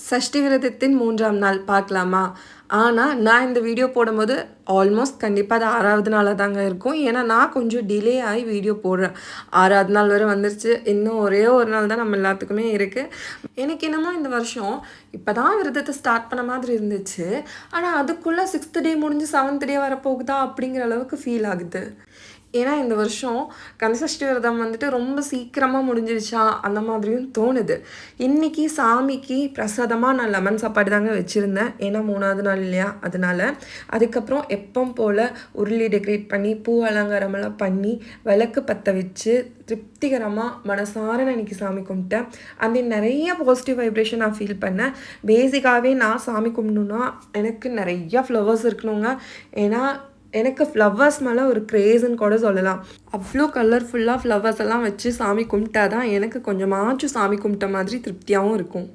சஷ்டி விரதத்தின் 3ஆம் நாள் பார்க்கலாமா? ஆனால் நான் இந்த வீடியோ போடும்போது ஆல்மோஸ்ட் கண்டிப்பாக அது 6வது நாளாக தாங்க இருக்கும். ஏன்னா நான் கொஞ்சம் டிலே ஆகி வீடியோ போடுறேன். 6வது நாள் வரை வந்துருச்சு. இன்னும் ஒரே ஒரு நாள் தான் நம்ம எல்லாத்துக்குமே இருக்குது. எனக்கு என்னமோ இந்த வருஷம் இப்போ தான் விரதத்தை ஸ்டார்ட் பண்ண மாதிரி இருந்துச்சு. ஆனால் அதுக்குள்ளே 6th டே முடிஞ்சு 7th டே வரப்போகுதா அப்படிங்கிற அளவுக்கு ஃபீல் ஆகுது. ஏன்னா இந்த வருஷம் கந்தசஷ்டி விரதம் வந்துட்டு ரொம்ப சீக்கிரமாக முடிஞ்சிருச்சா அந்த மாதிரியும் தோணுது. இன்றைக்கி சாமிக்கு பிரசாதமாக நான் லெமன் சாப்பாடு தாங்க வச்சுருந்தேன். ஏன்னா 3வது நாள் இல்லையா, அதனால். அதுக்கப்புறம் எப்பவும் போல் உருளி டெக்கரேட் பண்ணி பூ அலங்காரமெல்லாம் பண்ணி விளக்கு பற்ற வச்சு திருப்திகரமாக மனசார நான் இன்றைக்கி சாமி கும்பிட்டேன். அந்த நிறைய பாசிட்டிவ் வைப்ரேஷன் நான் ஃபீல் பண்ணேன். பேசிக்காகவே நான் சாமி கும்பிடணுன்னா எனக்கு நிறையா ஃப்ளவர்ஸ் இருக்கணுங்க. ஏன்னா எனக்கு ஃப்ளவர்ஸ் மேலே ஒரு க்ரேஸுன்னு கூட சொல்லலாம். அவ்வளோ கலர்ஃபுல்லாக ஃப்ளவர்ஸ் எல்லாம் வச்சு சாமி கும்பிட்டா தான் எனக்கு கொஞ்சமாச்சும் சாமி கும்பிட்ட மாதிரி திருப்தியாகவும் இருக்கும்.